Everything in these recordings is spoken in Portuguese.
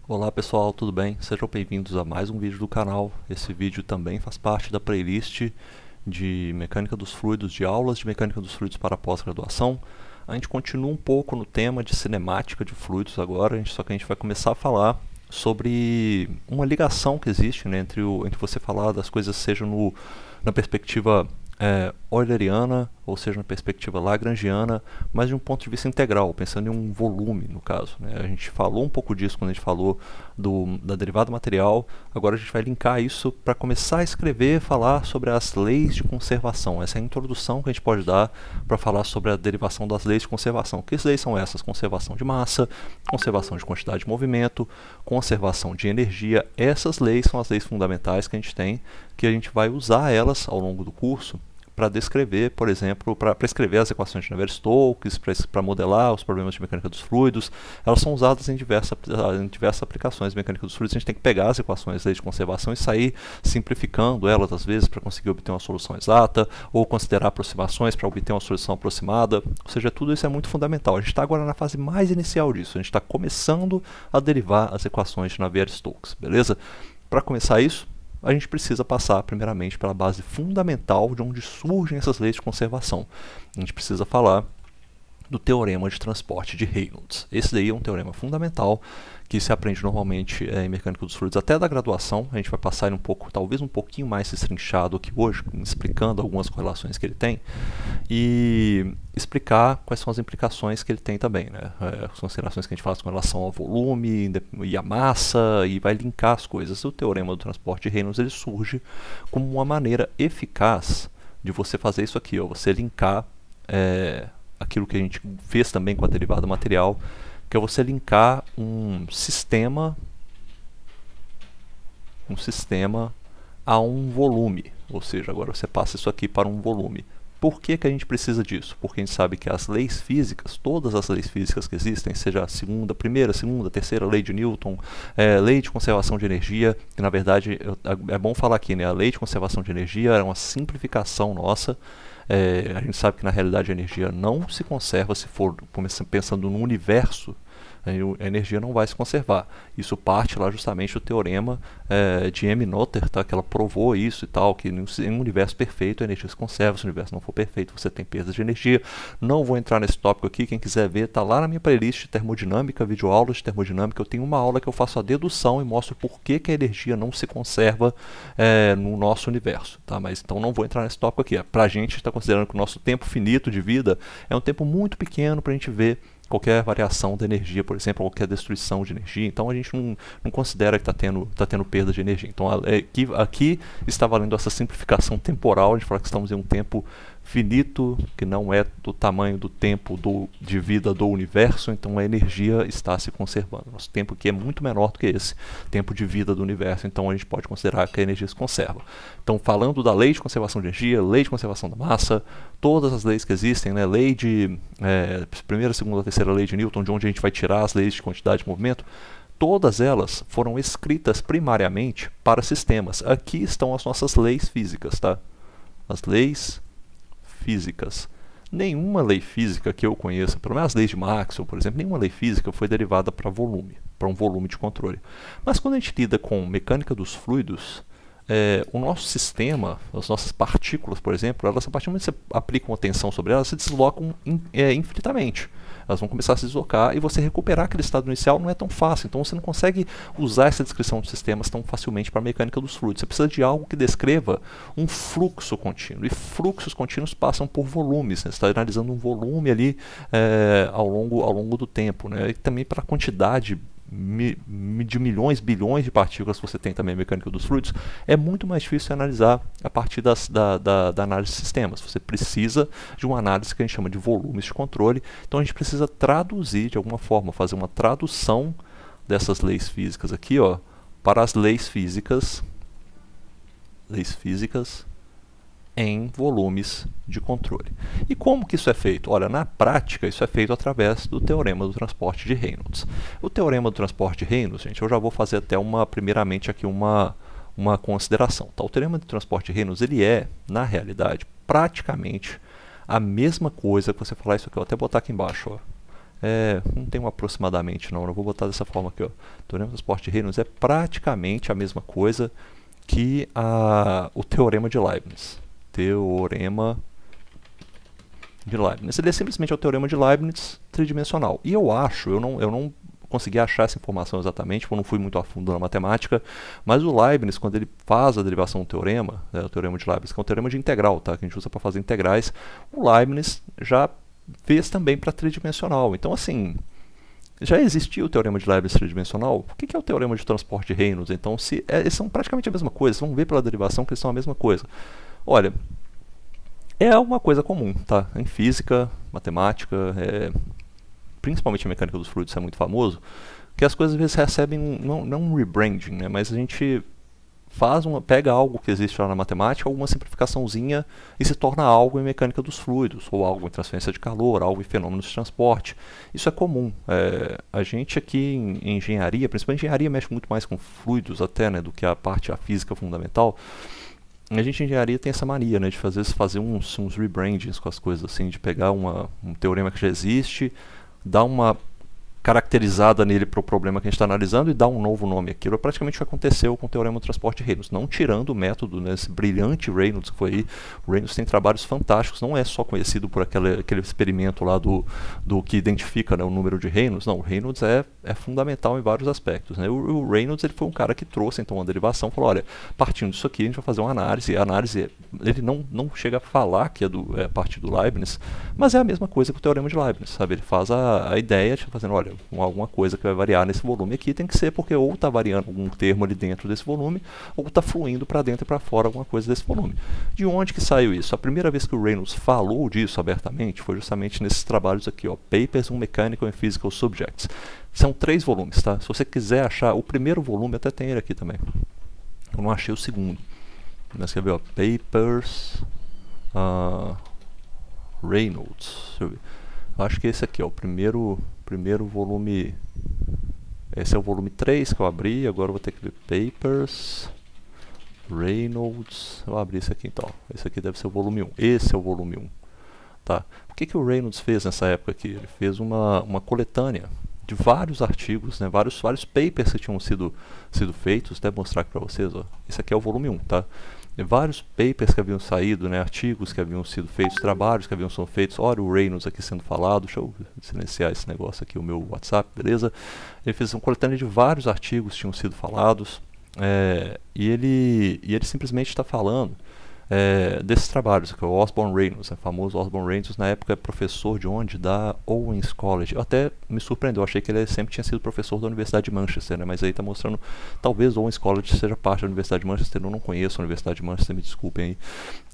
Olá pessoal, tudo bem? Sejam bem-vindos a mais um vídeo do canal. Esse vídeo também faz parte da playlist de Mecânica dos Fluidos, de aulas de Mecânica dos Fluidos para pós-graduação. A gente continua um pouco no tema de cinemática de fluidos agora, só que a gente vai começar a falar sobre uma ligação que existe, né, entre você falar das coisas seja na perspectiva euleriana, ou seja, na perspectiva lagrangiana, mas de um ponto de vista integral, pensando em um volume, no caso, né? A gente falou um pouco disso quando a gente falou da derivada material. Agora a gente vai linkar isso para começar a escrever, falar sobre as leis de conservação. Essa é a introdução que a gente pode dar para falar sobre a derivação das leis de conservação. Que leis são essas? Conservação de massa, conservação de quantidade de movimento, conservação de energia. Essas leis são as leis fundamentais que a gente tem, que a gente vai usar elas ao longo do curso para descrever, por exemplo, para escrever as equações de Navier-Stokes, para modelar os problemas de mecânica dos fluidos. Elas são usadas em diversas aplicações de mecânica dos fluidos. A gente tem que pegar as equações de conservação e sair simplificando elas, às vezes, para conseguir obter uma solução exata, ou considerar aproximações para obter uma solução aproximada. Ou seja, tudo isso é muito fundamental. A gente está agora na fase mais inicial disso. A gente está começando a derivar as equações de Navier-Stokes, beleza? Para começar isso, a gente precisa passar primeiramente pela base fundamental de onde surgem essas leis de conservação. A gente precisa falar do teorema de transporte de Reynolds. Esse daí é um teorema fundamental que se aprende normalmente em mecânica dos fluidos até da graduação. A gente vai passar ele talvez um pouquinho mais destrinchado aqui hoje, explicando algumas correlações que ele tem e explicar quais são as implicações que ele tem também, né? As considerações que a gente faz com relação ao volume e a massa, e vai linkar as coisas. O teorema do transporte de Reynolds ele surge como uma maneira eficaz de você fazer isso aqui, ó, você linkar aquilo que a gente fez também com a derivada material, que é você linkar um sistema a um volume, ou seja, agora você passa isso aqui para um volume. Por que a gente precisa disso? Porque a gente sabe que as leis físicas, todas as leis físicas que existem, seja a primeira, segunda, terceira lei de Newton, lei de conservação de energia, que na verdade é bom falar aqui, né? A lei de conservação de energia é uma simplificação nossa. A gente sabe que na realidade a energia não se conserva se for pensando no universo. A energia não vai se conservar. Isso parte lá justamente do teorema de M-Noether, tá? Que ela provou isso e tal, que em um universo perfeito a energia se conserva. Se o universo não for perfeito, você tem perda de energia. Não vou entrar nesse tópico aqui, quem quiser ver, tá lá na minha playlist de termodinâmica, videoaulas de termodinâmica. Eu tenho uma aula que eu faço a dedução e mostro por que a energia não se conserva no nosso universo, tá? Mas então não vou entrar nesse tópico aqui. Pra gente está considerando que o nosso tempo finito de vida é um tempo muito pequeno para a gente ver qualquer variação da energia, por exemplo, qualquer destruição de energia. Então a gente não considera que está tendo perda de energia. Então aqui está valendo essa simplificação temporal, a gente fala que estamos em um tempo finito, que não é do tamanho do tempo de vida do universo, então a energia está se conservando. Nosso tempo aqui é muito menor do que esse tempo de vida do universo, então a gente pode considerar que a energia se conserva. Então, falando da lei de conservação de energia, lei de conservação da massa, todas as leis que existem, né, lei de primeira, segunda, terceira lei de Newton, de onde a gente vai tirar as leis de quantidade de movimento, todas elas foram escritas primariamente para sistemas. Aqui estão as nossas leis físicas, tá? As leis físicas. Nenhuma lei física que eu conheça, pelo menos as leis de Maxwell, por exemplo, nenhuma lei física foi derivada para volume, para um volume de controle. Mas quando a gente lida com mecânica dos fluidos, o nosso sistema, as nossas partículas, por exemplo, elas, a partir do momento que você aplica uma tensão sobre elas, se deslocam infinitamente. Elas vão começar a se deslocar e você recuperar aquele estado inicial não é tão fácil. Então você não consegue usar essa descrição de sistemas tão facilmente para a mecânica dos fluidos. Você precisa de algo que descreva um fluxo contínuo. E fluxos contínuos passam por volumes, né? Você está analisando um volume ali ao longo do tempo, né? E também para a quantidade de milhões, bilhões de partículas que você tem também em mecânica dos fluidos, é muito mais difícil analisar a partir da análise de sistemas. Você precisa de uma análise que a gente chama de volumes de controle. Então a gente precisa traduzir de alguma forma, fazer uma tradução dessas leis físicas aqui, ó, para as leis físicas em volumes de controle. E como que isso é feito? Olha, na prática isso é feito através do teorema do transporte de Reynolds. O teorema do transporte de Reynolds, gente, eu já vou fazer até primeiramente aqui uma consideração. Tá? O teorema do transporte de Reynolds, ele é, na realidade, praticamente a mesma coisa que você falar isso aqui, eu vou até botar aqui embaixo, ó. Não tem um aproximadamente não, eu vou botar dessa forma aqui, ó. Teorema do transporte de Reynolds é praticamente a mesma coisa que o teorema de Leibniz. Teorema de Leibniz. Ele é simplesmente o teorema de Leibniz tridimensional. E eu não consegui achar essa informação exatamente, porque eu não fui muito a fundo na matemática, mas o Leibniz, quando ele faz a derivação do teorema, o teorema de Leibniz, que é um teorema de integral, tá, que a gente usa para fazer integrais, o Leibniz já fez também para tridimensional. Então, assim, já existia o teorema de Leibniz tridimensional. O que é o teorema de transporte de Reynolds? Então, eles são praticamente a mesma coisa. Vocês vão ver pela derivação que eles são a mesma coisa. Olha, é uma coisa comum, tá? Em física, matemática, principalmente a mecânica dos fluidos é muito famoso, que as coisas às vezes recebem não um rebranding, né? Mas a gente pega algo que existe lá na matemática, alguma simplificaçãozinha e se torna algo em mecânica dos fluidos, ou algo em transferência de calor, algo em fenômenos de transporte. Isso é comum. A gente aqui em engenharia, principalmente engenharia mexe muito mais com fluidos até, né, do que a física fundamental. A gente em engenharia tem essa mania, né, de fazer uns rebrandings com as coisas, assim, de pegar um teorema que já existe, dar uma caracterizada nele para o problema que a gente está analisando e dar um novo nome. Aquilo é praticamente o que aconteceu com o teorema do transporte de Reynolds, não tirando o método, né, esse brilhante Reynolds que foi aí. O Reynolds tem trabalhos fantásticos, não é só conhecido por aquele experimento lá do que identifica, né, o número de Reynolds. Não, o Reynolds é fundamental em vários aspectos, né. O Reynolds, ele foi um cara que trouxe então uma derivação, falou, olha, partindo disso aqui a gente vai fazer uma análise. A análise, ele não chega a falar que é a partir do Leibniz, mas é a mesma coisa que o teorema de Leibniz, sabe? Ele faz a ideia de fazendo, olha, alguma coisa que vai variar nesse volume aqui tem que ser porque ou está variando algum termo ali dentro desse volume, ou está fluindo para dentro e para fora alguma coisa desse volume. De onde que saiu isso? A primeira vez que o Reynolds falou disso abertamente foi justamente nesses trabalhos aqui, ó, Papers on Mechanical and Physical Subjects. São 3 volumes, tá? Se você quiser achar o primeiro volume, até tem ele aqui também. Eu não achei o segundo. Mas quer ver, ó, Papers Reynolds. Deixa eu ver. Eu acho que esse aqui é o primeiro volume. Esse é o volume 3 que eu abri. Agora eu vou ter que ver Papers Reynolds. Eu abri esse aqui então. Esse aqui deve ser o volume 1. Esse é o volume 1. Tá. O que o Reynolds fez nessa época aqui? Ele fez uma coletânea de vários artigos, né? vários papers que tinham sido feitos. Até mostrar aqui para vocês. Ó. Esse aqui é o volume 1. Tá? Vários papers que haviam saído, né, artigos que haviam sido feitos, trabalhos que haviam sido feitos. Olha o Reynolds aqui sendo falado. Deixa eu silenciar esse negócio aqui, o meu WhatsApp, beleza? Ele fez uma coletânea de vários artigos que tinham sido falados, e ele simplesmente está falando desses trabalhos, que é o Osborne Reynolds, o famoso Osborne Reynolds, na época é professor de onde? Da Owens College. Eu até me surpreendeu, eu achei que ele sempre tinha sido professor da Universidade de Manchester, né? Mas aí está mostrando, talvez Owens College seja parte da Universidade de Manchester, eu não conheço a Universidade de Manchester, me desculpem aí.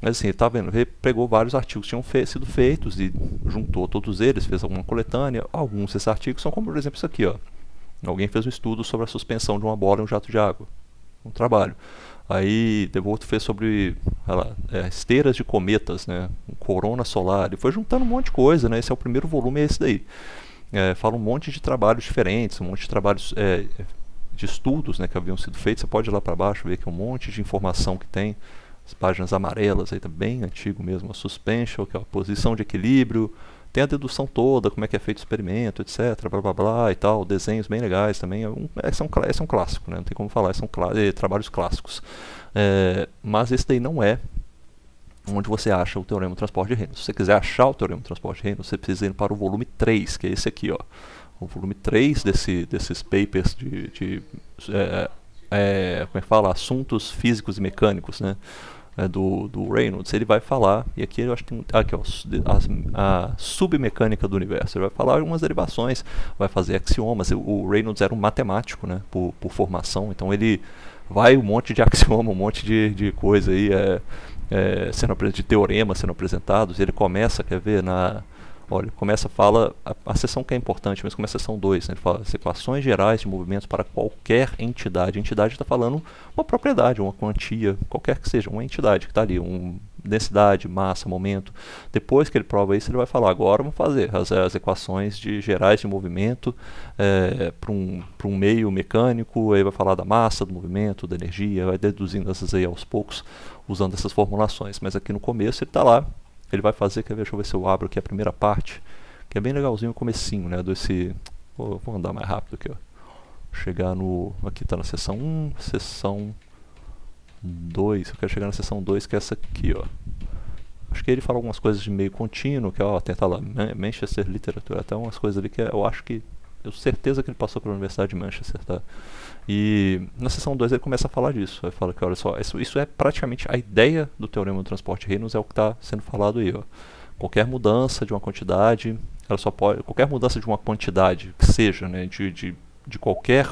Mas assim, tá vendo, ele pegou vários artigos que tinham sido feitos e juntou todos eles, fez alguma coletânea. Alguns desses artigos são como, por exemplo, isso aqui, ó. Alguém fez um estudo sobre a suspensão de uma bola em um jato de água, um trabalho. Aí DeWolf fez sobre esteiras de cometas, né, corona solar, ele foi juntando um monte de coisa, né, esse é o primeiro volume, é esse daí. Fala um monte de trabalhos diferentes, um monte de trabalhos de estudos, né, que haviam sido feitos. Você pode ir lá para baixo ver que é um monte de informação que tem, as páginas amarelas, aí tá bem antigo mesmo, a suspension, que é a posição de equilíbrio, tem a dedução toda, como é que é feito o experimento, etc, blá blá blá e tal, desenhos bem legais também. Esse é um clássico, né? Não tem como falar, são trabalhos clássicos. Mas esse daí não é onde você acha o teorema do transporte de Reynolds. Se você quiser achar o teorema do transporte de Reynolds, você precisa ir para o volume 3, que é esse aqui, ó. O volume 3 desses papers como é que fala? Assuntos físicos e mecânicos, né? Do Reynolds, ele vai falar, e aqui eu acho que tem aqui, ó, a submecânica do universo. Ele vai falar algumas derivações, vai fazer axiomas. O Reynolds era um matemático, né, por formação, então ele vai um monte de axioma, um monte de coisa aí, de teoremas sendo apresentados. E ele começa, quer ver, olha, fala, a seção que é importante, mas começa a seção 2, né? Ele fala as equações gerais de movimentos para qualquer entidade. A entidade está falando uma propriedade, uma quantia, qualquer que seja, uma entidade que está ali, densidade, massa, momento. Depois que ele prova isso, ele vai falar, agora vamos fazer as equações gerais de movimento para um meio mecânico. Aí vai falar da massa, do movimento, da energia, vai deduzindo essas aí aos poucos, usando essas formulações. Mas aqui no começo ele está lá. Ele vai fazer, deixa eu ver se eu abro aqui a primeira parte, que é bem legalzinho o comecinho, né, desse... Vou andar mais rápido aqui, ó. Chegar no... Aqui está na seção 1, seção 2, eu quero chegar na seção 2, que é essa aqui, ó. Acho que ele fala algumas coisas de meio contínuo, que ó, tenta lá, Manchester Literature, até umas coisas ali que eu acho que... Eu tenho certeza que ele passou pela Universidade de Manchester, tá? E na seção 2 ele começa a falar disso. Ele fala que, olha só, isso é praticamente a ideia do Teorema do Transporte de Reynolds, é o que está sendo falado aí, ó. Qualquer mudança de uma quantidade, ela só pode... Qualquer mudança de uma quantidade, que seja, né, de qualquer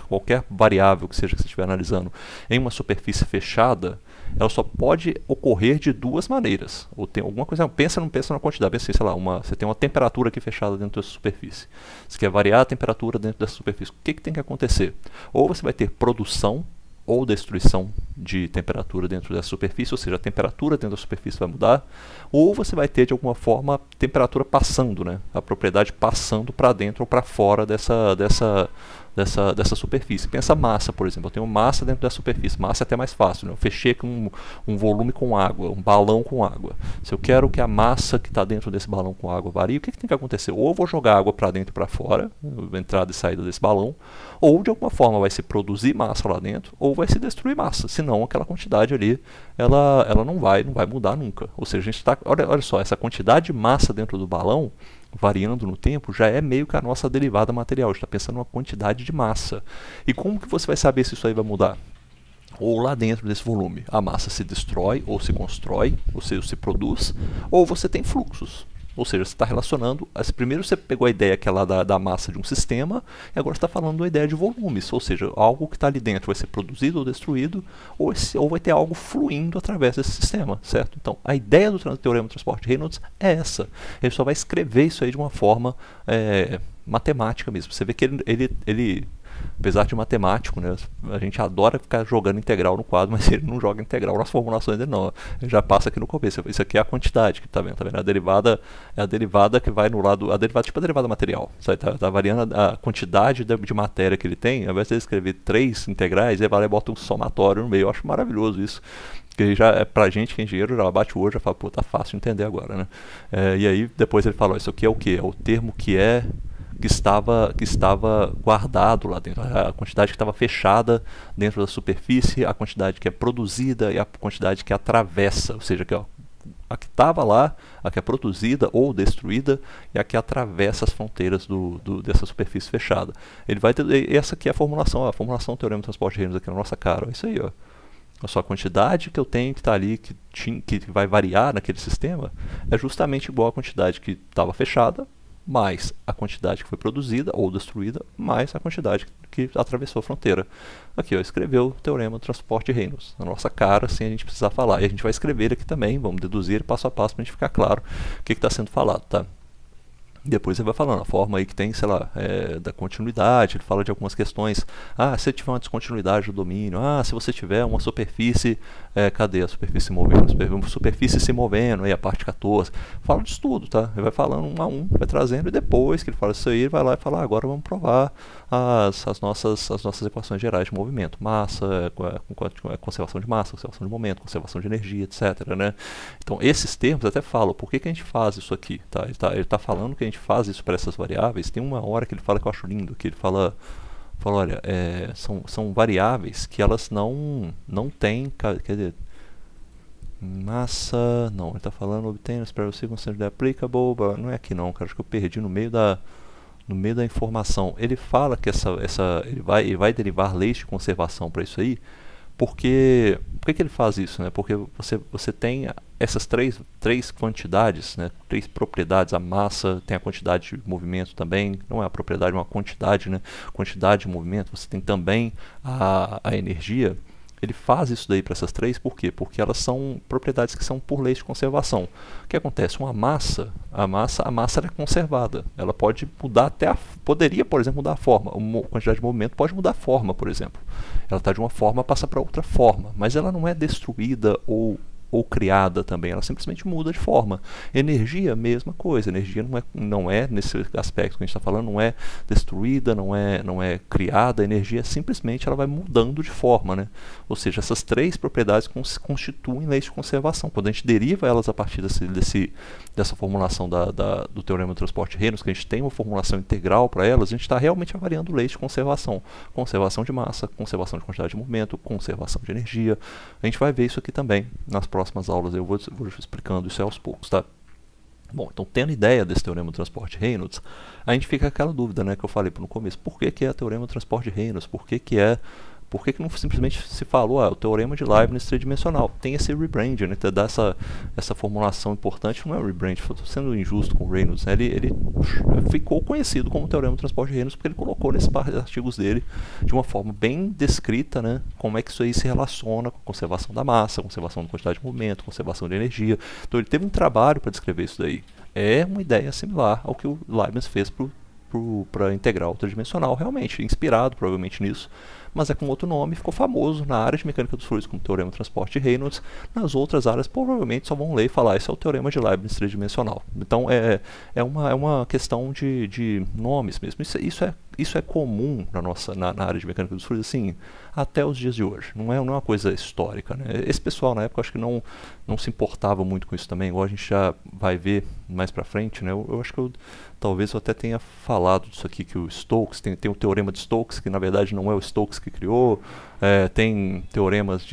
variável que seja que você estiver analisando em uma superfície fechada, ela só pode ocorrer de duas maneiras. Ou tem alguma coisa, não pensa na quantidade, pensa assim, sei lá, você tem uma temperatura aqui fechada dentro dessa superfície. Você quer variar a temperatura dentro dessa superfície. O que tem que acontecer? Ou você vai ter produção ou destruição de temperatura dentro dessa superfície, ou seja, a temperatura dentro da superfície vai mudar, ou você vai ter de alguma forma temperatura passando, né? A propriedade passando para dentro ou para fora dessa superfície. Pensa massa, por exemplo. Eu tenho massa dentro da superfície. Massa é até mais fácil, né? Eu fechei com um volume com água, um balão com água. Se eu quero que a massa que está dentro desse balão com água varie, o que tem que acontecer? Ou eu vou jogar água para dentro e para fora, entrada e saída desse balão, ou de alguma forma vai se produzir massa lá dentro, ou vai se destruir massa. Senão aquela quantidade ali, ela não vai mudar nunca. Ou seja, a gente está... Olha só, essa quantidade de massa dentro do balão variando no tempo, já é meio que a nossa derivada material. A gente está pensando numa quantidade de massa. E como que você vai saber se isso aí vai mudar? Ou lá dentro desse volume, a massa se destrói, ou se constrói, ou seja, se produz, ou você tem fluxos. Ou seja, você está relacionando... Primeiro você pegou a ideia que é lá da massa de um sistema, e agora você está falando da ideia de volumes. Ou seja, algo que está ali dentro vai ser produzido ou destruído, ou vai ter algo fluindo através desse sistema, certo? Então, a ideia do Teorema do Transporte de Reynolds é essa. Ele só vai escrever isso aí de uma forma matemática mesmo. Você vê que ele apesar de matemático, né, a gente adora ficar jogando integral no quadro, mas ele não joga integral nas formulações dele, não. Ele já passa aqui no começo. Isso aqui é a quantidade que tá vendo? A derivada é a derivada que vai no lado, a derivada tipo a derivada material. Tá variando a quantidade de matéria que ele tem. Ao invés de ele escrever 3 integrais, ele vai lá e bota um somatório no meio. Eu acho maravilhoso isso. Porque já é pra gente que é engenheiro, já bate o olho, já fala, pô, tá fácil de entender agora, né? E aí depois ele fala, isso aqui é o quê? É o termo que estava guardado lá dentro, a quantidade que estava fechada dentro da superfície, a quantidade que é produzida e a quantidade que atravessa, ou seja, a que estava lá, a que é produzida ou destruída e a que atravessa as fronteiras dessa superfície fechada. Ele vai ter, essa aqui é a formulação do Teorema do Transporte de Reynolds aqui na nossa cara, é isso aí, ó. A sua quantidade que eu tenho que está ali, que vai variar naquele sistema, é justamente igual à quantidade que estava fechada, mais a quantidade que foi produzida ou destruída, mais a quantidade que atravessou a fronteira. Aqui, ó, escreveu o Teorema do Transporte de Reynolds na nossa cara, sem a gente precisar falar. E a gente vai escrever ele aqui também, vamos deduzir ele passo a passo para a gente ficar claro o que está sendo falado, tá? Depois ele vai falando a forma aí que tem, sei lá, da continuidade, ele fala de algumas questões. Ah, se tiver uma descontinuidade do domínio, se você tiver uma superfície, cadê a superfície se movendo? Uma superfície se movendo, aí a parte 14. Fala disso tudo, tá? Ele vai falando um a um, vai trazendo, e depois que ele fala isso aí, ele vai lá e fala, agora vamos provar as nossas equações gerais de movimento. Massa, conservação de massa, conservação de momento, conservação de energia, etc, né? Então, esses termos até falam, por que a gente faz isso aqui, tá? Ele tá falando que a gente faz isso para essas variáveis. Tem uma hora que ele fala que eu acho lindo, que ele fala olha, são variáveis que elas não têm, quer dizer, massa, não, ele está falando obtém os circumstances applicable, não é aqui não, cara, acho que eu perdi no meio da informação. Ele fala que ele vai derivar leis de conservação para isso aí. Por que ele faz isso, né? Porque você tem essas três quantidades, né? 3 propriedades. A massa tem a quantidade de movimento também, não é a propriedade, é uma quantidade, né? Quantidade de movimento. Você tem também a energia. Ele faz isso daí para essas 3, por quê? Porque elas são propriedades que são por leis de conservação. O que acontece? A massa ela é conservada. Ela pode mudar poderia, por exemplo, mudar a forma. A quantidade de movimento pode mudar a forma, por exemplo. Ela está de uma forma, passa para outra forma, mas ela não é destruída ou ou criada também, ela simplesmente muda de forma. Energia, mesma coisa. Energia não é nesse aspecto que a gente está falando, não é destruída, não é criada. A energia simplesmente ela vai mudando de forma, né? Ou seja, essas três propriedades constituem leis de conservação. Quando a gente deriva elas a partir dessa formulação do teorema do transporte de Reynolds, que a gente tem uma formulação integral para elas, a gente está realmente avaliando leis de conservação. Conservação de massa, conservação de quantidade de movimento, conservação de energia. A gente vai ver isso aqui também nas próximas aulas, eu vou explicando isso aos poucos, tá? Bom, então tendo ideia desse teorema do transporte de Reynolds, a gente fica com aquela dúvida, né, que eu falei no começo. Por que é teorema do transporte de Reynolds? Por que não simplesmente se falou, o teorema de Leibniz tridimensional? Tem esse rebrand, né, dá essa formulação importante, não é o rebrand, estou sendo injusto com o Reynolds, né, ele ficou conhecido como teorema do transporte de Reynolds porque ele colocou nesses artigos dele de uma forma bem descrita, né, como é que isso aí se relaciona com a conservação da massa, conservação da quantidade de movimento, conservação de energia. Então ele teve um trabalho para descrever isso daí. É uma ideia similar ao que o Leibniz fez para a integral tridimensional, realmente, inspirado provavelmente nisso, mas é com outro nome, ficou famoso na área de mecânica dos fluidos como teorema do transporte de Reynolds. Nas outras áreas provavelmente só vão ler e falar, esse é o teorema de Leibniz tridimensional. Então é uma questão de nomes mesmo. Isso é comum na área de mecânica dos fluidos, assim, até os dias de hoje. Não é uma coisa histórica, né? Esse pessoal na época acho que não se importava muito com isso também, igual a gente já vai ver mais pra frente, né? Eu acho que talvez eu até tenha falado disso aqui, que o Stokes, tem o teorema de Stokes, que na verdade não é o Stokes que criou, tem teoremas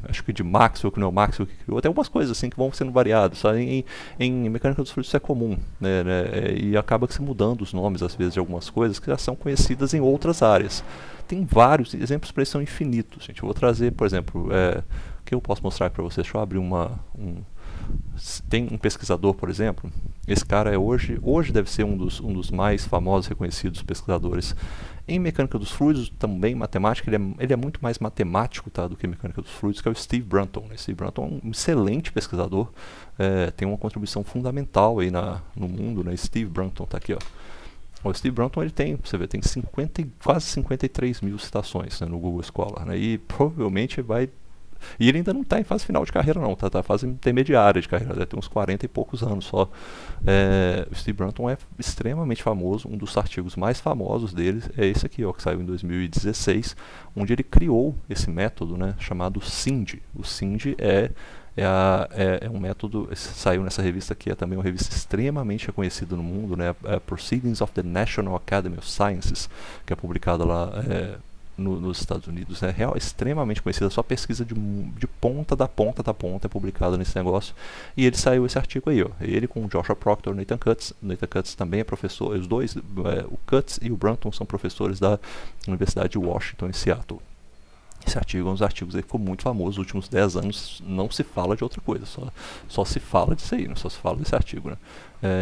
acho que de Maxwell, que não é o Maxwell que criou, tem algumas coisas assim que vão sendo variadas, sabe? Em mecânica dos fluidos isso é comum, né? E acaba se mudando os nomes às vezes de algumas coisas que já são conhecidas em outras áreas. Tem vários exemplos para isso, são infinitos, gente. Eu vou trazer, por exemplo, o que eu posso mostrar para vocês. Deixa eu abrir tem um pesquisador, por exemplo. Esse cara hoje deve ser um dos mais famosos, reconhecidos pesquisadores em mecânica dos fluidos, também matemática. Ele é muito mais matemático, tá, do que mecânica dos fluidos, que é o Steve Brunton, né? Steve Brunton é um excelente pesquisador, tem uma contribuição fundamental aí no mundo, né? Steve Brunton está aqui, ó. O Steve Brunton ele tem quase 53 mil citações, né, no Google Scholar, né? E provavelmente e ele ainda não está em fase final de carreira não, tá fase intermediária de carreira, deve ter uns 40 e poucos anos só. O Steve Brunton é extremamente famoso, um dos artigos mais famosos dele é esse aqui, ó, que saiu em 2016, onde ele criou esse método, né, chamado SIND. O SIND é um método, saiu nessa revista aqui, é também uma revista extremamente reconhecida no mundo, né, Proceedings of the National Academy of Sciences, que é publicada lá nos Estados Unidos, né, extremamente conhecida, só pesquisa de ponta da ponta é publicada nesse negócio, e ele saiu esse artigo aí, ó, ele com o Joshua Proctor e o Nathan Cutts também é professor, os dois, o Cutts e o Brunton são professores da Universidade de Washington em Seattle. Esse artigo é um dos artigos aí que ficou muito famoso nos últimos 10 anos, não se fala de outra coisa, só se fala disso aí, né? Só se fala desse artigo, né?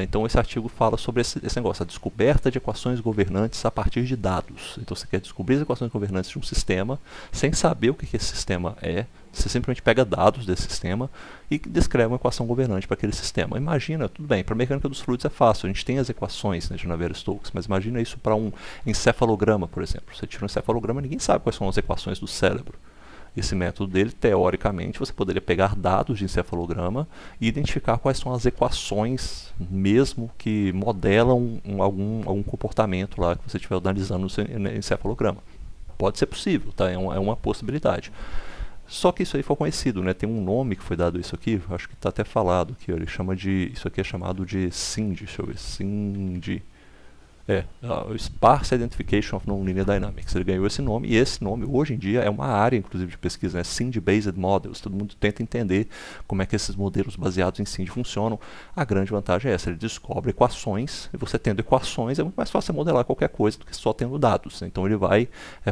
Então esse artigo fala sobre esse negócio, a descoberta de equações governantes a partir de dados. Então você quer descobrir as equações governantes de um sistema, sem saber o que esse sistema é, você simplesmente pega dados desse sistema e descreve uma equação governante para aquele sistema. Imagina, tudo bem, para a mecânica dos fluidos é fácil, a gente tem as equações, né, de Navier-Stokes, mas imagina isso para um encefalograma, por exemplo. Você tira um encefalograma e ninguém sabe quais são as equações do cérebro. Esse método dele, teoricamente, você poderia pegar dados de encefalograma e identificar quais são as equações mesmo que modelam algum comportamento lá que você estiver analisando no encefalograma. Pode ser possível, tá? É uma possibilidade. Só que isso aí foi conhecido, né? Tem um nome que foi dado a isso aqui, acho que está até falado aqui, ele chama isso aqui é chamado de SIND, deixa eu ver, SIND. Sparse Identification of Nonlinear Dynamics. Ele ganhou esse nome, e esse nome hoje em dia é uma área inclusive de pesquisa, né? SIND-based models. Todo mundo tenta entender como é que esses modelos baseados em SIND funcionam. A grande vantagem é essa, ele descobre equações, e você tendo equações é muito mais fácil modelar qualquer coisa do que só tendo dados. Então ele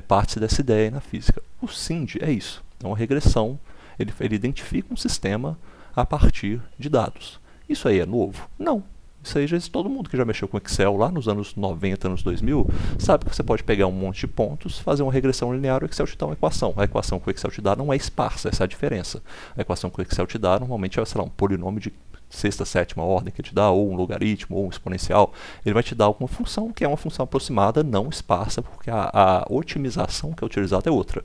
parte dessa ideia aí na física. O SIND é isso, é uma regressão, ele identifica um sistema a partir de dados. Isso aí é novo? Não. Isso aí todo mundo que já mexeu com Excel lá nos anos 90, anos 2000, sabe que você pode pegar um monte de pontos, fazer uma regressão linear, o Excel te dá uma equação. A equação que o Excel te dá não é esparsa, essa é a diferença. A equação que o Excel te dá normalmente é, sei lá, um polinômio de sexta, sétima ordem que te dá, ou um logaritmo, ou um exponencial. Ele vai te dar alguma função que é uma função aproximada, não esparsa, porque a otimização que é utilizada é outra.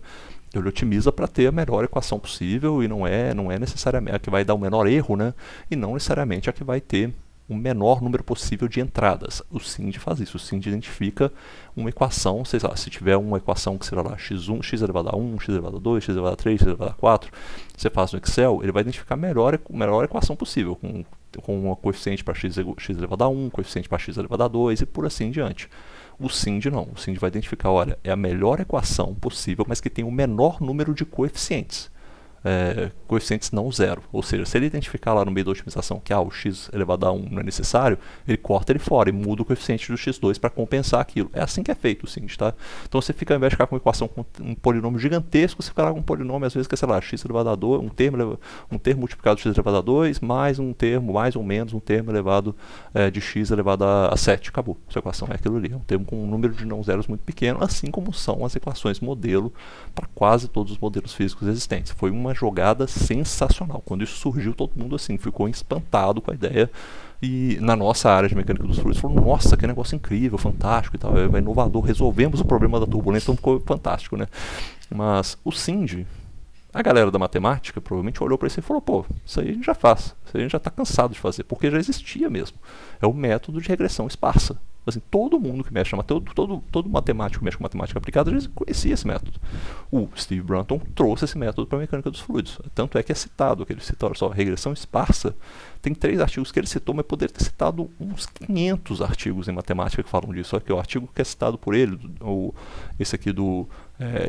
Ele otimiza para ter a melhor equação possível e não é necessariamente a que vai dar o menor erro, né? E não necessariamente a que vai ter o menor número possível de entradas. O SIND faz isso. O SIND identifica uma equação, sei lá, se tiver uma equação que seja lá x1, x elevado a 1, x elevado a 2, x elevado a 3, x elevado a 4, você faz no Excel, ele vai identificar a melhor equação possível, com um coeficiente para x elevado a 1, coeficiente para x elevado a 2 e por assim em diante. O SIND não. O SIND vai identificar, olha, é a melhor equação possível, mas que tem o menor número de coeficientes. Coeficientes não zero. Ou seja, se ele identificar lá no meio da otimização que o x elevado a 1 não é necessário, ele corta ele fora e muda o coeficiente do x2 para compensar aquilo. É assim que é feito o SIND, tá? Então você fica, ao invés de ficar com uma equação com um polinômio gigantesco, você fica lá com um polinômio, às vezes, que é, sei lá, x elevado a 2, um termo multiplicado de x elevado a 2, mais um termo, mais ou menos um termo elevado de x elevado a 7. Acabou. Sua equação é aquilo ali. É um termo com um número de não zeros muito pequeno, assim como são as equações modelo para quase todos os modelos físicos existentes. Foi uma jogada sensacional. Quando isso surgiu, todo mundo assim ficou espantado com a ideia. E na nossa área de mecânica dos fluidos, falou: nossa, que negócio incrível, fantástico e tal, é inovador, resolvemos o problema da turbulência, então ficou fantástico, né? Mas o SIND, a galera da matemática provavelmente olhou para isso e falou: pô, isso aí a gente já faz, isso aí a gente já está cansado de fazer, porque já existia mesmo. É o método de regressão esparsa. Assim, todo mundo que mexe, todo matemático que mexe com matemática aplicada já conhecia esse método. O Steve Brunton trouxe esse método para a mecânica dos fluidos. Tanto é que é citado, que ele citou, olha só, regressão esparsa. Tem 3 artigos que ele citou, mas poderia ter citado uns 500 artigos em matemática que falam disso. Aqui, o artigo que é citado por ele, esse aqui do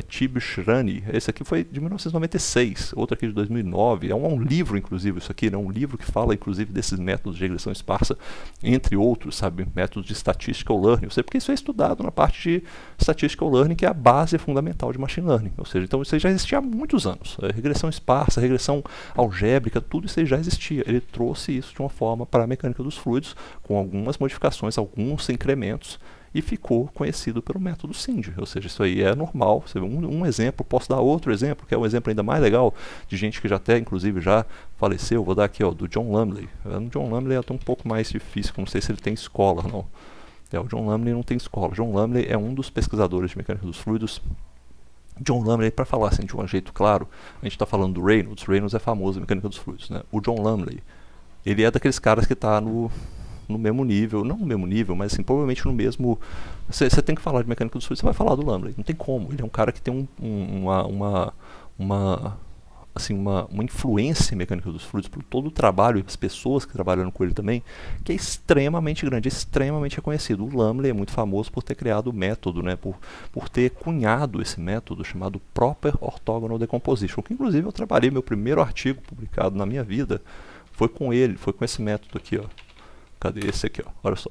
Tibshirani, esse aqui foi de 1996, outro aqui de 2009. É um livro, inclusive, isso aqui, né? Um livro que fala, inclusive, desses métodos de regressão esparsa, entre outros, sabe, métodos de statistical learning. Eu sei porque isso é estudado na parte de statistical learning, que é a base fundamental de machine learning. Ou seja, então isso aí já existia há muitos anos. Regressão esparsa, regressão algébrica, tudo isso aí já existia. Ele trouxe isso de uma forma para a mecânica dos fluidos, com algumas modificações, alguns incrementos, e ficou conhecido pelo método SIND. Ou seja, isso aí é normal. Você vê um exemplo, posso dar outro exemplo, que é um exemplo ainda mais legal, de gente que já até, inclusive, já faleceu. Vou dar aqui, ó, do John Lumley. O John Lumley é até um pouco mais difícil, não sei se ele tem escola, não. O John Lumley não tem escola. John Lumley é um dos pesquisadores de mecânica dos fluidos. John Lumley, para falar assim de um jeito claro, a gente está falando do Reynolds. Reynolds é famoso em mecânica dos fluidos, né? O John Lumley, ele é daqueles caras que está no mesmo nível, não no mesmo nível, mas assim, provavelmente no mesmo. Você tem que falar de mecânica dos fluidos, você vai falar do Lumley, não tem como. Ele é um cara que tem uma influência em mecânica dos fluidos por todo o trabalho e as pessoas que trabalham com ele também, que é extremamente grande, extremamente reconhecido. O Lumley é muito famoso por ter criado o método, né, por ter cunhado esse método chamado Proper Orthogonal Decomposition, que inclusive eu trabalhei, meu primeiro artigo publicado na minha vida foi com ele, foi com esse método aqui, ó. Cadê esse aqui, ó? Olha só,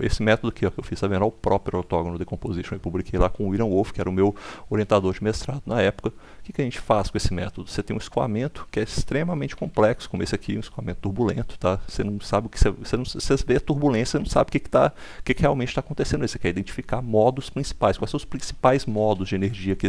esse método aqui, ó, que eu fiz, tá vendo? O Proper Orthogonal Decomposition, eu publiquei lá com o William Wolff, que era o meu orientador de mestrado na época. O que a gente faz com esse método? Você tem um escoamento que é extremamente complexo, como esse aqui, um escoamento turbulento, tá? Você não sabe o que você vê a turbulência, você não sabe o que realmente está acontecendo. Você quer identificar modos principais, quais são os principais modos de energia que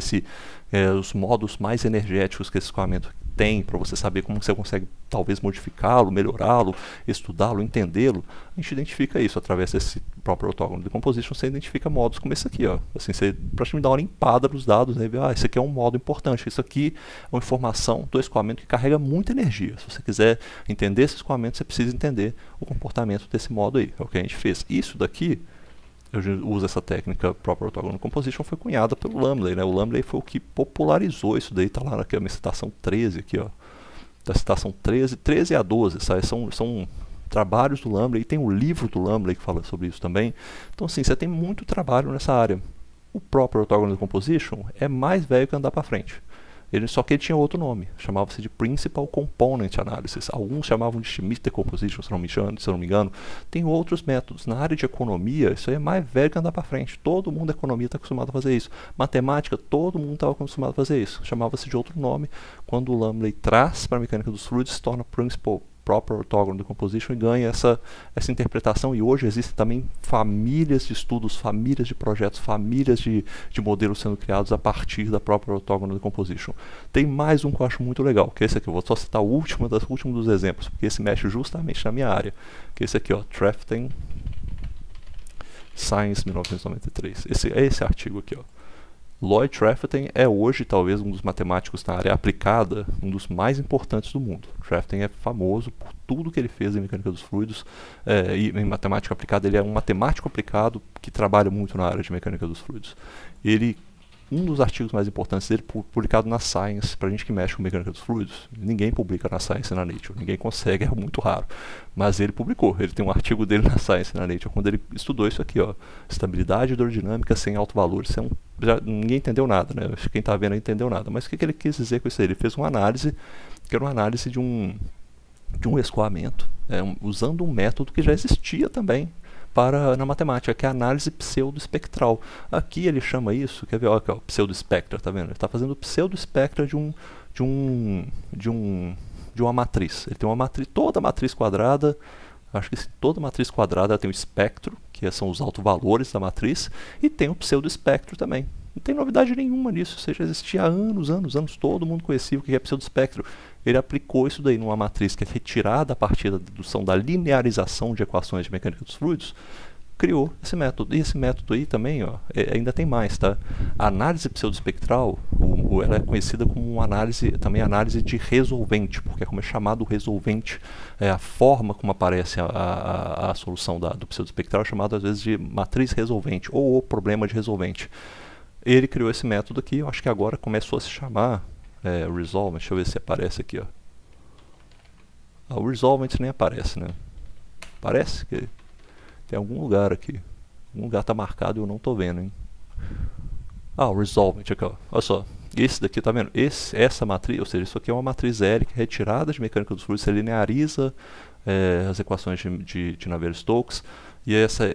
os modos mais energéticos que esse escoamento tem, para você saber como você consegue talvez modificá-lo, melhorá-lo, estudá-lo, entendê-lo. A gente identifica isso através desse próprio Orthogonal Decomposition. Você identifica modos como esse aqui, ó. Assim, você praticamente dá uma limpada nos dados, né? Esse aqui é um modo importante, isso aqui é uma informação do escoamento que carrega muita energia. Se você quiser entender esse escoamento, você precisa entender o comportamento desse modo aí. É o que a gente fez. Isso daqui, eu uso essa técnica Proper Orthogonal Decomposition, foi cunhada pelo Lumley, né? O Lumley foi o que popularizou isso daí, tá lá na minha citação 13 aqui, ó. Da citação 13 a 12, sabe? São trabalhos do Lumley, e tem um livro do Lumley que fala sobre isso também. Então, assim, você tem muito trabalho nessa área. O Proper Orthogonal Decomposition é mais velho que andar para frente. Só que ele tinha outro nome, chamava-se de Principal Component Analysis. Alguns chamavam de Schmidt Decomposition, se não me engano. Tem outros métodos. Na área de economia, isso aí é mais velho que andar para frente. Todo mundo da economia está acostumado a fazer isso. Matemática, todo mundo estava acostumado a fazer isso. Chamava-se de outro nome. Quando o Lumley traz para a mecânica dos fluidos, se torna Principal Proper Orthogonal Decomposition e ganha essa interpretação. E hoje existem também famílias de estudos, famílias de projetos, famílias de modelos sendo criados a partir da Proper Orthogonal Decomposition. Tem mais um que eu acho muito legal, que é esse aqui. Eu vou só citar o último dos exemplos, porque esse mexe justamente na minha área, que é esse aqui, ó, Treften Science 1993. Esse artigo aqui, ó. Lloyd Trefethen é hoje talvez um dos matemáticos na área aplicada, um dos mais importantes do mundo. Trefethen é famoso por tudo que ele fez em mecânica dos fluidos, e em matemática aplicada ele é um matemático aplicado que trabalha muito na área de mecânica dos fluidos. Um dos artigos mais importantes dele publicado na Science, para a gente que mexe com mecânica dos fluidos, ninguém publica na Science e na Nature, ninguém consegue, é muito raro, mas ele publicou, ele tem um artigo dele na Science e na Nature, quando ele estudou isso aqui, ó, estabilidade hidrodinâmica sem alto valor. Isso ninguém entendeu nada, né? Acho que quem está vendo não entendeu nada, mas o que ele quis dizer com isso aí? Ele fez uma análise, que era uma análise de um escoamento, usando um método que já existia também na matemática, que é a análise pseudoespectral. Aqui ele chama isso, quer ver, ó, pseudoespectra, tá vendo? Ele está fazendo pseudoespectra de uma matriz. Ele tem uma matriz, toda matriz quadrada, acho que toda matriz quadrada tem o espectro, que são os autovalores da matriz, e tem o pseudoespectro também. Não tem novidade nenhuma nisso, ou seja, existia há anos, todo mundo conhecia o que é pseudoespectro. Ele aplicou isso daí numa matriz que é retirada a partir da dedução da linearização de equações de mecânica dos fluidos, criou esse método. E esse método aí também, ó, ainda tem mais, tá? A análise pseudoespectral, ela é conhecida como uma análise de resolvente, porque é como é chamado o resolvente, a forma como aparece a solução do pseudoespectral é chamada às vezes de matriz resolvente, ou o problema de resolvente. Ele criou esse método aqui, eu acho que agora começou a se chamar Resolvent. Deixa eu ver se aparece aqui, ó. O Resolvent nem aparece, né? Parece que tem algum lugar aqui. Algum lugar está marcado e eu não estou vendo, hein? O Resolvent aqui, ó. Olha só. Esse daqui, tá vendo? Essa matriz, ou seja, isso aqui é uma matriz L que é retirada de mecânica dos fluidos, você lineariza as equações de Navier-Stokes, e essa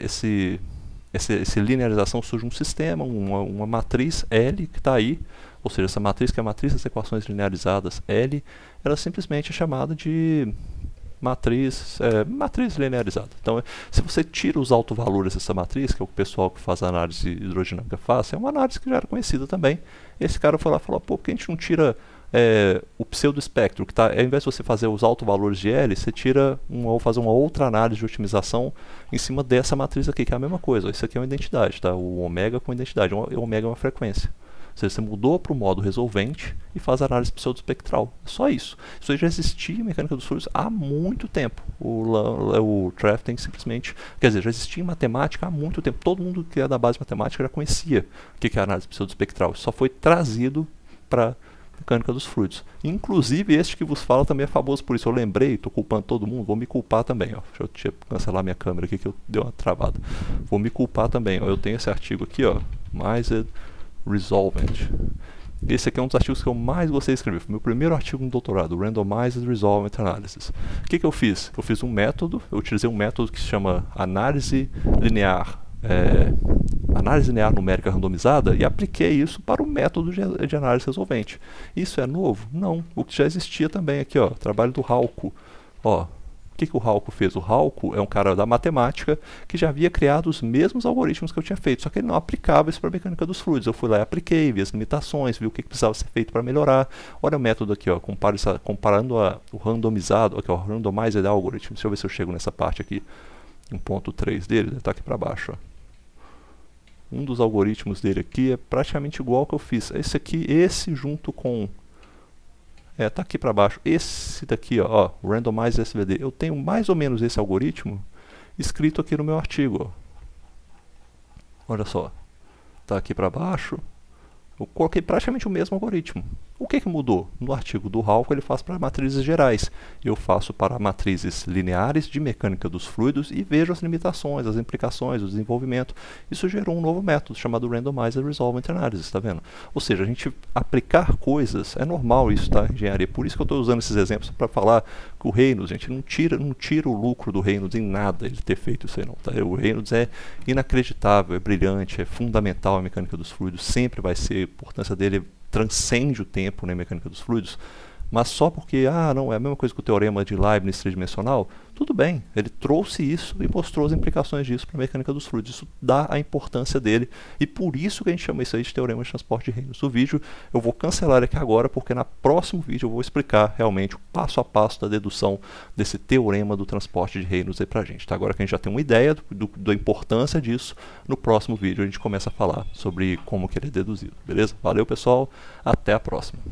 linearização surge um sistema, uma matriz L que está aí, ou seja, essa matriz que é a matriz das equações linearizadas L, ela simplesmente é chamada de matriz linearizada. Então, se você tira os autovalores dessa matriz, que é o que o pessoal que faz a análise hidrodinâmica faz, é uma análise que já era conhecida também. Esse cara foi lá e falou, pô, por que a gente não tira o pseudoespectro, que ao invés de você fazer os autovalores de L, você tira ou fazer uma outra análise de otimização em cima dessa matriz aqui, que é a mesma coisa. Isso aqui é uma identidade, tá? O ômega com identidade, o ômega é uma frequência. Ou seja, você mudou para o modo resolvente e faz a análise pseudoespectral. É só isso. Isso aí já existia em mecânica dos fluidos há muito tempo. O Trefethen simplesmente, quer dizer, já existia em matemática há muito tempo. Todo mundo que é da base matemática já conhecia o que é a análise pseudoespectral. Isso só foi trazido para mecânica dos fluidos. Inclusive, este que vos fala também é famoso por isso. Eu lembrei, estou culpando todo mundo, vou me culpar também. Ó. Deixa eu cancelar minha câmera aqui que eu dei uma travada. Vou me culpar também. Ó. Eu tenho esse artigo aqui, ó, Mised Resolvent. Esse aqui é um dos artigos que eu mais gostei de escrever. Foi meu primeiro artigo no doutorado, Randomized Resolvent Analysis. O que eu fiz? Eu fiz um método, eu utilizei um método que se chama análise linear numérica randomizada e apliquei isso para o método de análise resolvente. Isso é novo? Não. O que já existia também aqui, ó, trabalho do Halko. Ó, o que o Halko fez? O Halko é um cara da matemática que já havia criado os mesmos algoritmos que eu tinha feito, só que ele não aplicava isso para a mecânica dos fluidos. Eu fui lá e apliquei, vi as limitações, vi o que precisava ser feito para melhorar. Olha o método aqui, ó, comparando o randomizado, aqui, ó, randomized algorithm. Deixa eu ver se eu chego nessa parte aqui, 1.3 dele, ele está aqui para baixo, ó. Um dos algoritmos dele aqui é praticamente igual ao que eu fiz. Esse aqui, esse junto com... tá aqui para baixo. Esse daqui, ó, Randomize SVD. Eu tenho mais ou menos esse algoritmo escrito aqui no meu artigo. Ó. Olha só. Tá aqui para baixo. Eu coloquei praticamente o mesmo algoritmo. O que mudou? No artigo do Halko ele faz para matrizes gerais. Eu faço para matrizes lineares de mecânica dos fluidos e vejo as limitações, as implicações, o desenvolvimento. Isso gerou um novo método chamado Randomized Resolvent Analysis, tá vendo? Ou seja, a gente aplicar coisas, é normal isso, tá, engenharia? Por isso que eu estou usando esses exemplos para falar que o Reynolds, a gente não tira o lucro do Reynolds em nada ele ter feito isso aí não, tá? O Reynolds é inacreditável, é brilhante, é fundamental em mecânica dos fluidos, sempre vai ser, a importância dele transcende o tempo na mecânica dos fluidos, Mas só porque, não, é a mesma coisa que o teorema de Leibniz tridimensional, tudo bem, ele trouxe isso e mostrou as implicações disso para a mecânica dos fluidos. Isso dá a importância dele, e por isso que a gente chama isso aí de teorema de transporte de reinos. O vídeo eu vou cancelar aqui agora, porque no próximo vídeo eu vou explicar realmente o passo a passo da dedução desse teorema do transporte de reinos aí pra gente. Tá? Agora que a gente já tem uma ideia da importância disso, no próximo vídeo a gente começa a falar sobre como que ele é deduzido. Beleza? Valeu, pessoal, até a próxima.